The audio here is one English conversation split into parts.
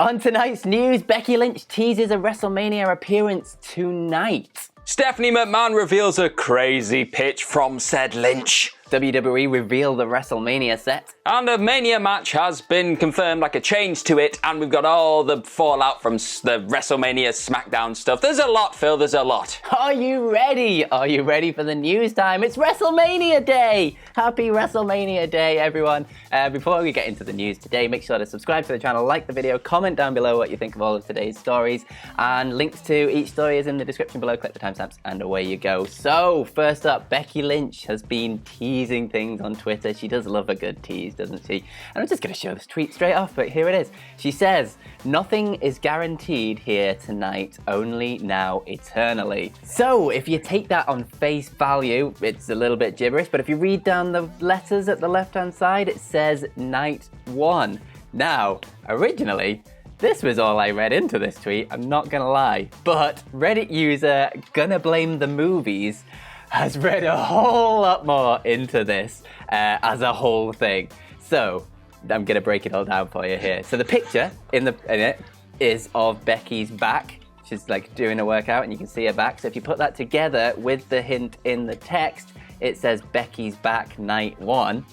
On tonight's news, Becky Lynch teases a WrestleMania appearance tonight. Stephanie McMahon reveals a crazy pitch from said Lynch. WWE Reveal the WrestleMania set. And a Mania match has been confirmed, like a change to it, and we've got all the fallout from the WrestleMania SmackDown stuff. There's a lot, Phil, there's a lot. Are you ready? Are you ready for the news time? It's WrestleMania Day! Happy WrestleMania Day, everyone. Before we get into the news today, make sure to subscribe to the channel, like the video, comment down below what you think of all of today's stories, and links to each story is in the description below. Click the timestamps, and away you go. So, first up, Becky Lynch has been teasing things on Twitter. She does love a good tease, doesn't she? And I'm just going to show this tweet straight off, but here it is. She says, "Nothing is guaranteed here tonight, only now eternally." So if you take that on face value, it's a little bit gibberish, but if you read down the letters at the left-hand side, it says night one. Now, originally, this was all I read into this tweet, I'm not gonna lie, but Reddit user Gonna Blame the Movies has read a whole lot more into this as a whole thing. So, I'm gonna break it all down for you here. So the picture in it is of Becky's back. She's like doing a workout and you can see her back. So if you put that together with the hint in the text, it says Becky's back night one.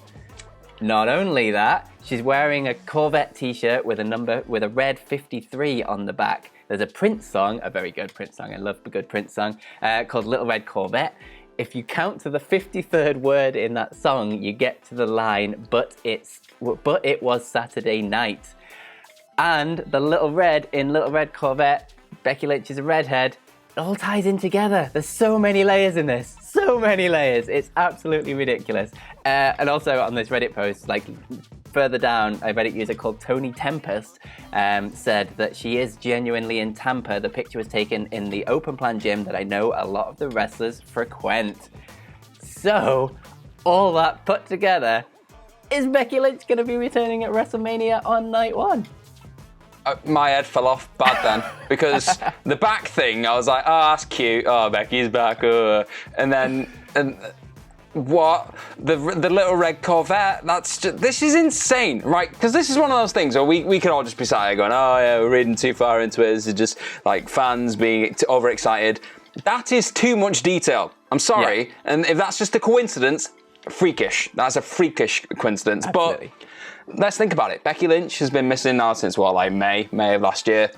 Not only that, she's wearing a Corvette t-shirt with a red 53 on the back. There's a Prince song, a very good Prince song, I love a good Prince song, called Little Red Corvette. If you count to the 53rd word in that song, you get to the line, but it was Saturday night. And the Little Red in Little Red Corvette, Becky Lynch is a redhead, it all ties in together. There's so many layers in this, so many layers. It's absolutely ridiculous. And also on this Reddit post, like further down, a Reddit user called Tony Tempest said that she is genuinely in Tampa. The picture was taken in the open plan gym that I know a lot of the wrestlers frequent. So, all that put together, is Becky Lynch going to be returning at WrestleMania on night one? My head fell off bad then, because the back thing, I was like, oh, that's cute, oh, Becky's back, what? The Little Red Corvette, this is insane, right? Because this is one of those things where we could all just be sat here going, oh yeah, we're reading too far into it, this is just like fans being overexcited. That is too much detail, I'm sorry, and if that's just a coincidence, freakish, that's a freakish coincidence. Absolutely. But let's think about it. Becky Lynch has been missing now since, May of last year.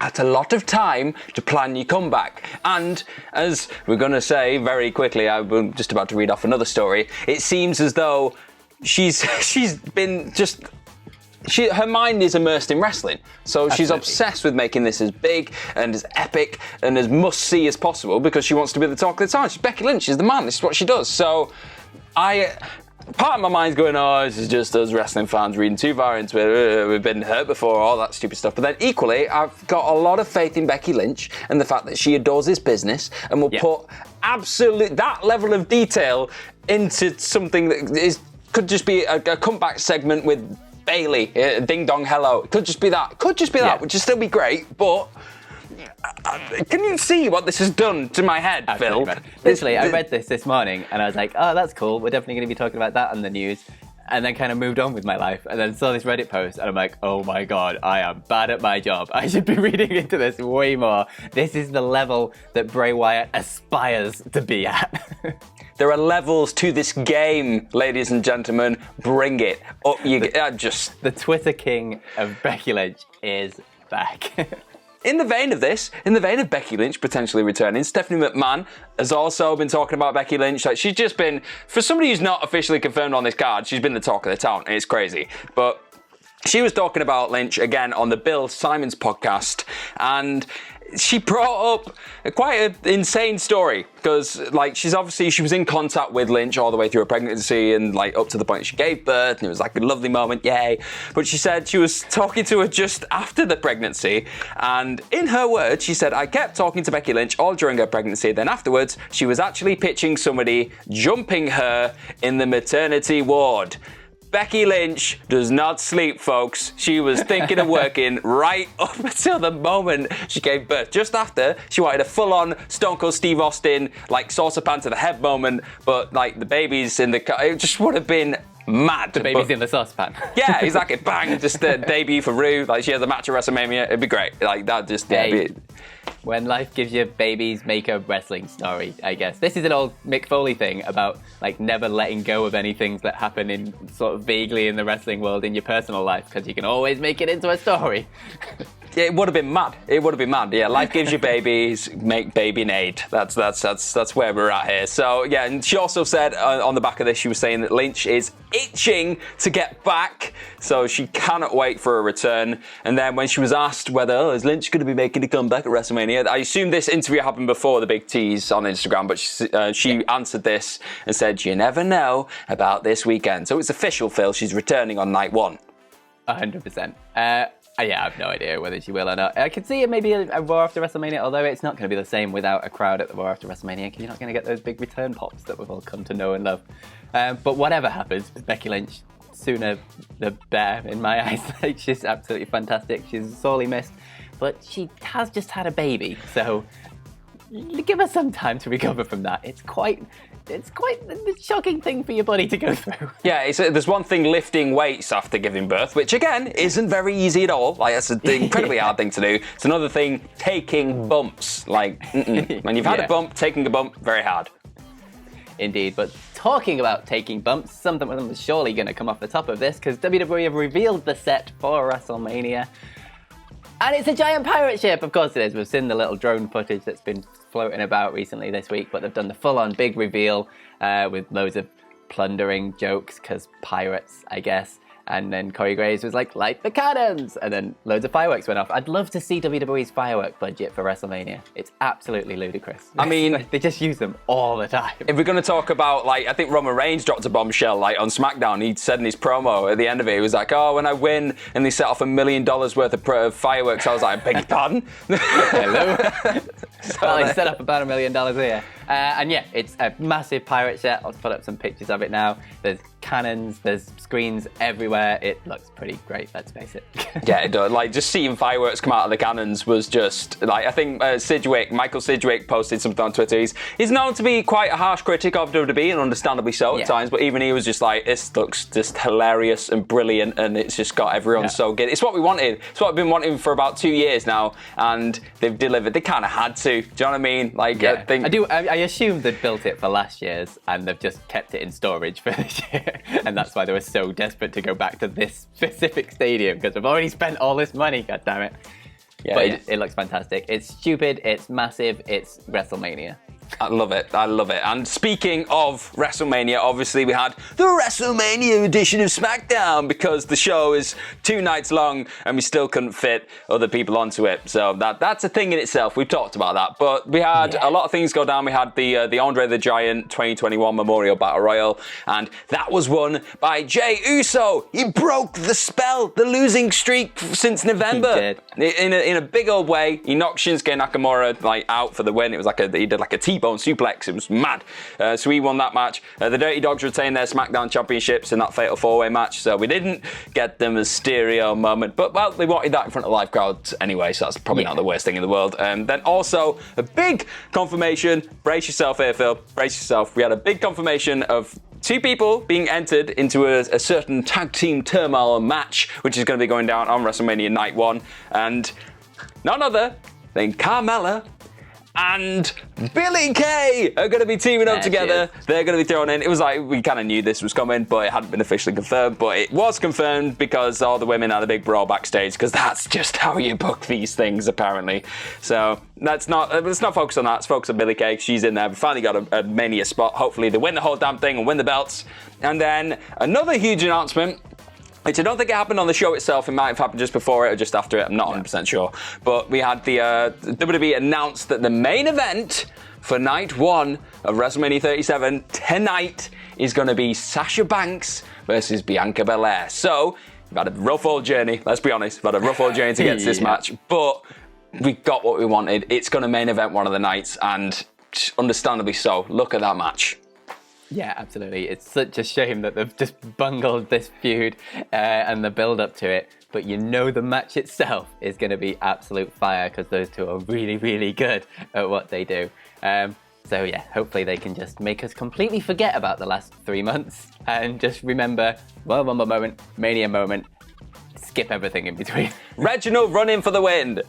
That's a lot of time to plan your comeback. And as we're going to say very quickly, I'm just about to read off another story, it seems as though her mind is immersed in wrestling. So Absolutely. She's obsessed with making this as big and as epic and as must-see as possible because she wants to be the talk of the town. Becky Lynch is the man. This is what she does. So part of my mind's going, oh, this is just us wrestling fans reading too far into it. We've been hurt before, all that stupid stuff. But then equally, I've got a lot of faith in Becky Lynch and the fact that she adores this business and will put that level of detail into something that could just be a comeback segment with Bailey, Ding Dong Hello. It could just be that. Which would still be great, but can you see what this has done to my head, Absolutely, Phil? man. Literally, I read this morning and I was like, oh, that's cool. We're definitely going to be talking about that on the news. And then kind of moved on with my life. And then saw this Reddit post and I'm like, oh my God, I am bad at my job. I should be reading into this way more. This is the level that Bray Wyatt aspires to be at. There are levels to this game, ladies and gentlemen. Bring it up. The Twitter king of Becky Lynch is back. In the vein of Becky Lynch potentially returning, Stephanie McMahon has also been talking about Becky Lynch. Like, she's just been, for somebody who's not officially confirmed on this card, she's been the talk of the town, and it's crazy. But she was talking about Lynch again on the Bill Simons podcast, and she brought up quite an insane story because, like, she was in contact with Lynch all the way through her pregnancy and, like, up to the point she gave birth, and it was like a lovely moment, yay. But she said she was talking to her just after the pregnancy, and in her words, she said, I kept talking to Becky Lynch all during her pregnancy, then afterwards, she was actually pitching somebody jumping her in the maternity ward. Becky Lynch does not sleep, folks. She was thinking of working right up until the moment she gave birth. Just after, she wanted a full-on Stone Cold Steve Austin, like, saucer pan to the head moment, but, like, the baby's in the car. It just would have been mad. The baby's in the saucepan. Yeah, exactly. Bang, just a debut for Rue. Like, she has a match at WrestleMania. It'd be great. Like, that just, yeah, Hey, when life gives you babies, make a wrestling story, I guess. This is an old Mick Foley thing about, like, never letting go of any things that happen in sort of vaguely in the wrestling world in your personal life, because you can always make it into a story. It would have been mad. It would have been mad. Yeah, life gives you babies, make baby Nate. That's where we're at here. So yeah, and she also said on the back of this, she was saying that Lynch is itching to get back, so she cannot wait for a return. And then when she was asked whether is Lynch going to be making a comeback at WrestleMania, I assume this interview happened before the big tease on Instagram, but she answered this and said, "You never know about this weekend." So it's official, Phil. She's returning on night 1. 100%. Yeah, I have no idea whether she will or not. I could see it maybe a Raw after WrestleMania, although it's not going to be the same without a crowd at the Raw after WrestleMania, because you're not going to get those big return pops that we've all come to know and love. But whatever happens with Becky Lynch, sooner the better in my eyes. Like, she's absolutely fantastic. She's sorely missed, but she has just had a baby, so give her some time to recover from that. It's quite a shocking thing for your body to go through. Yeah, there's one thing lifting weights after giving birth, which again isn't very easy at all. Like, that's an incredibly hard thing to do. It's another thing, taking bumps. Like, when you've had a bump, taking a bump, very hard. Indeed, but talking about taking bumps, something was surely going to come off the top of this, because WWE have revealed the set for WrestleMania. And it's a giant pirate ship, of course it is. We've seen the little drone footage that's been floating about recently this week, but they've done the full-on big reveal with loads of plundering jokes, because pirates, I guess. And then Corey Graves was like, light the cannons! And then loads of fireworks went off. I'd love to see WWE's firework budget for WrestleMania. It's absolutely ludicrous. I mean, they just use them all the time. If we're going to talk about, like, I think Roman Reigns dropped a bombshell, like, on SmackDown. He said in his promo at the end of it, he was like, oh, when I win and they set off $1 million worth of fireworks, I was like, beg your pardon? Hello? Well, they set up about $1 million here. And yeah, it's a massive pirate set. I'll put up some pictures of it now. There's cannons, there's screens everywhere. It looks pretty great, let's face it. Yeah, it does. Like, just seeing fireworks come out of the cannons was just, like, I think Michael Sidgwick posted something on Twitter. He's known to be quite a harsh critic of WWE, and understandably so at times, but even he was just like, this looks just hilarious and brilliant, and it's just got everyone so good. It's what we wanted. It's what I've been wanting for about 2 years now, and they've delivered. They kind of had to. Do you know what I mean? Like, I assume they'd built it for last year's, and they've just kept it in storage for this year. And that's why they were so desperate to go back to this specific stadium, because we've already spent all this money, goddammit. Yeah, but it looks fantastic. It's stupid, it's massive, it's WrestleMania. I love it. I love it. And speaking of WrestleMania, obviously we had the WrestleMania edition of SmackDown, because the show is 2 nights long and we still couldn't fit other people onto it. So that's a thing in itself. We've talked about that. But we had a lot of things go down. We had the Andre the Giant 2021 Memorial Battle Royal, and that was won by Jey Uso. He broke the spell, the losing streak since November. He did. In a big old way. He knocked Shinsuke Nakamura out for the win. It was like he did like a T-bone suplex. It was mad. So he won that match. The Dirty Dogs retained their SmackDown championships in that fatal 4-way match, so we didn't get the Mysterio moment, but well, they wanted that in front of live crowds anyway, so that's probably not the worst thing in the world. Then also a big confirmation. Brace yourself here, Phil. Brace yourself. We had a big confirmation of 2 people being entered into a certain tag team turmoil match, which is going to be going down on WrestleMania Night 1, and none other than Carmella and Billie Kay are going to be teaming up together. They're going to be thrown in. It was like, we kind of knew this was coming, but it hadn't been officially confirmed. But it was confirmed because all the women had a big brawl backstage, because that's just how you book these things, apparently. So let's not focus on that. Let's focus on Billie Kay. She's in there. We finally got a Mania spot. Hopefully they win the whole damn thing and win the belts. And then another huge announcement, which I don't think it happened on the show itself. It might have happened just before it or just after it. I'm not 100% sure. But we had the WWE announced that the main event for night 1 of WrestleMania 37 tonight is going to be Sasha Banks versus Bianca Belair. So we've had a rough old journey. Let's be honest. We've had a rough old journey to get to this match. But we got what we wanted. It's going to main event one of the nights, and understandably so. Look at that match. Yeah, absolutely. It's such a shame that they've just bungled this feud and the build-up to it. But you know the match itself is going to be absolute fire, because those two are really, really good at what they do. So yeah, hopefully they can just make us completely forget about the last 3 months and just remember, Royal Rumble moment, Mania moment, skip everything in between. Reginald running for the win.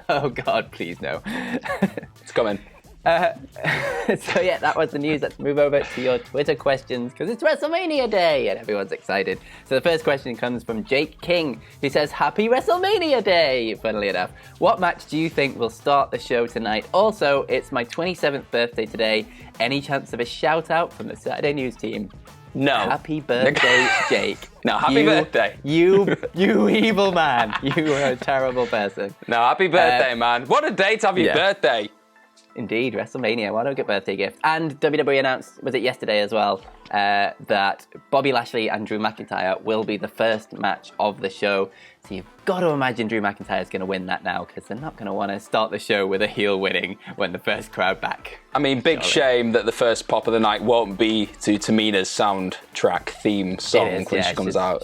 Oh God, please no. It's coming. So yeah, that was the news. Let's move over to your Twitter questions because it's WrestleMania Day and everyone's excited. So the first question comes from Jake King, who says, Happy WrestleMania Day, funnily enough. What match do you think will start the show tonight? Also, it's my 27th birthday today. Any chance of a shout out from the Saturday News team? No. Happy birthday, Jake. No, happy birthday. You evil man. You are a terrible person. No, happy birthday, man. What a day to have your birthday. Indeed, WrestleMania. What a good birthday gift. And WWE announced, was it yesterday as well, that Bobby Lashley and Drew McIntyre will be the first match of the show. So you've got to imagine Drew McIntyre is going to win that now because they're not going to want to start the show with a heel winning when the first crowd back. I mean, big shame that the first pop of the night won't be to Tamina's soundtrack theme song when she comes out.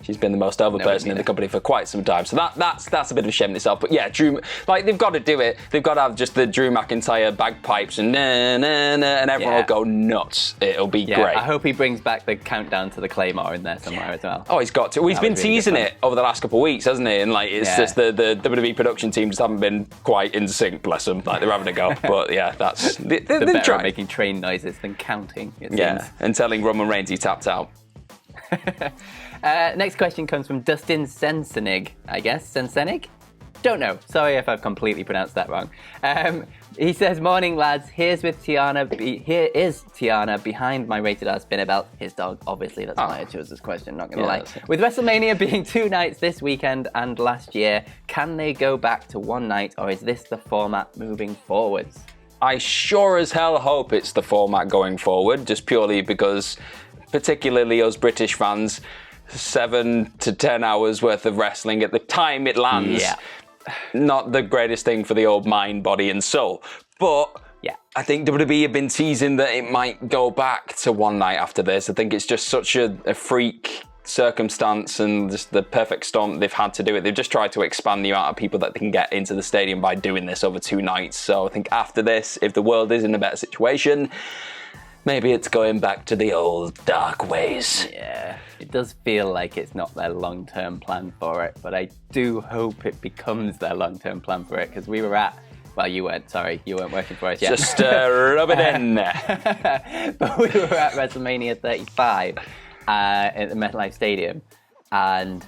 She's been the most over person in the company for quite some time. So that's a bit of a shame in itself. But yeah, Drew, like, they've got to do it. They've got to have just the Drew McIntyre bagpipes and and everyone will go nuts. It'll be great. I hope he brings back the countdown to the Claymore in there somewhere as well. Oh, he's got to. Well, he's been teasing it over the last couple of weeks, hasn't he? And like, it's just the WWE production team just haven't been quite in sync, bless them. Like, they're having a go. But yeah, that's... They're better at making train noises than counting, it seems. And telling Roman Reigns he tapped out. Next question comes from Dustin Sensenig, I guess. Sensenig? Don't know. Sorry if I've completely pronounced that wrong. He says, morning lads, here is Tiana behind my Rated R spinner belt. His dog, obviously, that's why I chose this question, not going to lie. With WrestleMania being 2 nights this weekend and last year, can they go back to 1 night or is this the format moving forwards? I sure as hell hope it's the format going forward, just purely because, particularly us British fans, 7 to 10 hours worth of wrestling at the time it lands. Not the greatest thing for the old mind, body and soul. But I think WWE have been teasing that it might go back to 1 night after this. I think it's just such a freak circumstance and just the perfect storm they've had to do it. They've just tried to expand the amount of people that they can get into the stadium by doing this over 2 nights. So I think after this, if the world is in a better situation, maybe it's going back to the old dark ways. Yeah, it does feel like it's not their long-term plan for it, but I do hope it becomes their long-term plan for it, because we were at, well, you weren't, sorry, you weren't working for us yet. Just rub it in there. But we were at WrestleMania 35 at the MetLife Stadium, and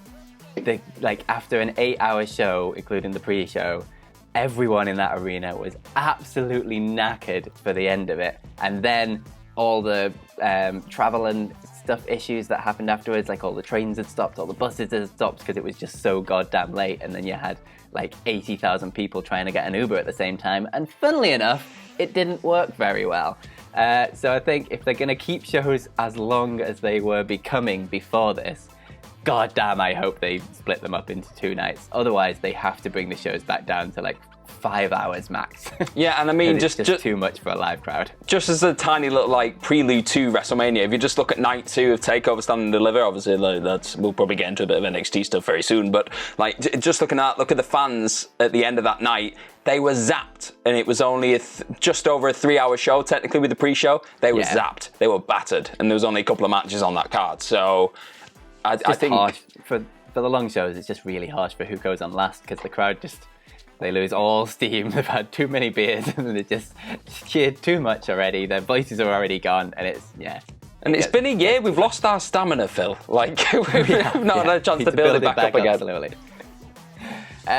after an 8-hour show, including the pre-show, everyone in that arena was absolutely knackered for the end of it. And then all the travel and stuff issues that happened afterwards, like all the trains had stopped, all the buses had stopped because it was just so goddamn late. And then you had like 80,000 people trying to get an Uber at the same time. And funnily enough, it didn't work very well. So I think if they're going to keep shows as long as they were becoming before this, God damn, I hope they split them up into 2 nights. Otherwise, they have to bring the shows back down to like 5 hours max. Yeah, and I mean, just too much for a live crowd. Just as a tiny little like prelude to WrestleMania, if you just look at night 2 of Takeover Stand and Deliver, obviously we'll probably get into a bit of NXT stuff very soon, but like just look at the fans at the end of that night. They were zapped, and it was only just over a 3-hour show, technically, with the pre-show. They were zapped. They were battered, and there was only a couple of matches on that card. So I think harsh. For the long shows, it's just really harsh for who goes on last, because the crowd they lose all steam. They've had too many beers, and they just cheered too much already. Their voices are already gone, and it's been a year. We've lost our stamina, Phil. Like, we've not had a chance to build it back up again. Absolutely.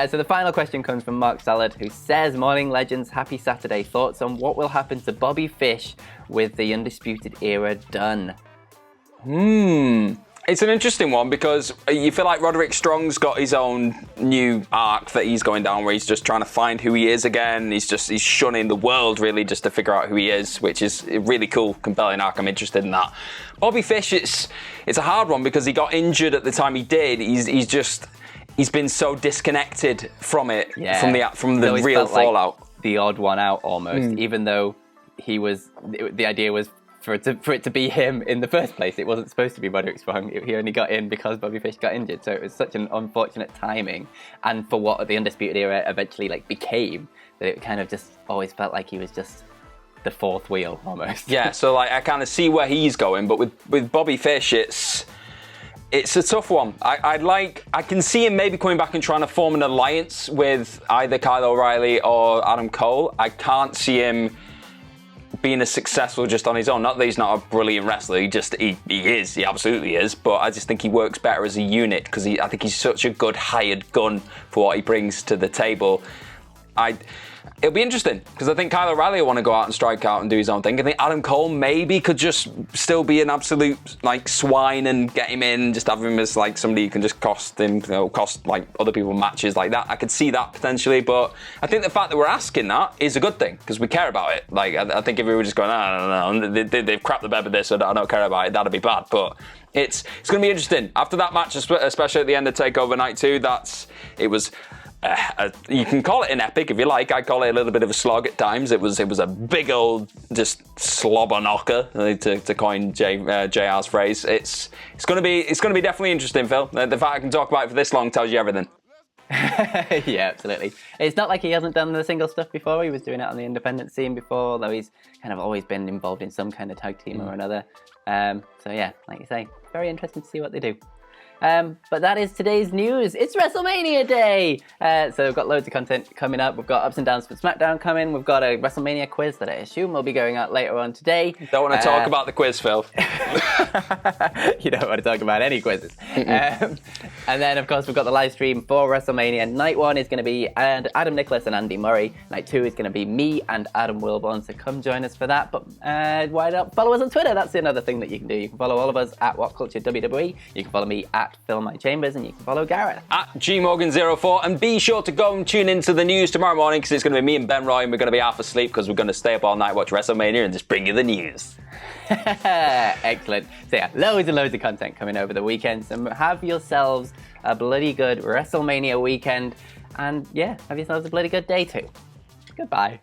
So the final question comes from Mark Salad, who says, morning legends, happy Saturday. Thoughts on what will happen to Bobby Fish with the Undisputed Era done? It's an interesting one, because you feel like Roderick Strong's got his own new arc that he's going down, where he's just trying to find who he is again. He's shunning the world, really, just to figure out who he is, which is a really cool, compelling arc. I'm interested in that. Bobby Fish, it's a hard one, because he got injured at the time he did. He's been so disconnected from it, from the real fallout. Like the odd one out, almost, even though the idea was for it to be him in the first place. It wasn't supposed to be Roderick Strong. He only got in because Bobby Fish got injured. So it was such an unfortunate timing, and for what the Undisputed Era eventually became, that it kind of just always felt like he was just the fourth wheel almost. Yeah, so I kind of see where he's going, but with Bobby Fish, it's a tough one. I can see him maybe coming back and trying to form an alliance with either Kyle O'Reilly or Adam Cole. I can't see him being as successful just on his own. Not that he's not a brilliant wrestler, he absolutely is, but I just think he works better as a unit because I think he's such a good hired gun for what he brings to the table. It'll be interesting because I think Kyle O'Reilly will want to go out and strike out and do his own thing. I think Adam Cole maybe could just still be an absolute swine and get him in, just have him as somebody who can just cost other people matches like that. I could see that potentially, but I think the fact that we're asking that is a good thing because we care about it. I think if we were just going, no, they've crapped the bed with this, so I don't care about it, that'd be bad. But it's going to be interesting after that match, especially at the end of Takeover Night 2. It was. You can call it an epic if you like. I call it a little bit of a slog at times. It was a big old just slobber knocker, to coin JR's phrase. It's going to be definitely interesting, Phil. The fact I can talk about it for this long tells you everything. Yeah, absolutely. It's not like he hasn't done the single stuff before. He was doing it on the independent scene before, though he's kind of always been involved in some kind of tag team or another. So yeah, like you say, very interesting to see what they do. But that is today's news. It's WrestleMania Day! So we've got loads of content coming up. We've got ups and downs for SmackDown coming. We've got a WrestleMania quiz that I assume will be going out later on today. Don't want to talk about the quiz, Phil. You don't want to talk about any quizzes. And then, of course, we've got the live stream for WrestleMania. Night 1 is going to be Adam Nicholas and Andy Murray. Night 2 is going to be me and Adam Wilborn. So come join us for that. But why not follow us on Twitter? That's another thing that you can do. You can follow all of us at WhatCulture WWE. You can follow me at Phil My Chambers, and you can follow Gareth at GMorgan04. And be sure to go and tune into the news tomorrow morning because it's going to be me and Ben Roy, and we're going to be half asleep because we're going to stay up all night, watch WrestleMania, and just bring you the news. Excellent. So yeah, loads and loads of content coming over the weekend. So have yourselves a bloody good WrestleMania weekend, and yeah, have yourselves a bloody good day too. Goodbye.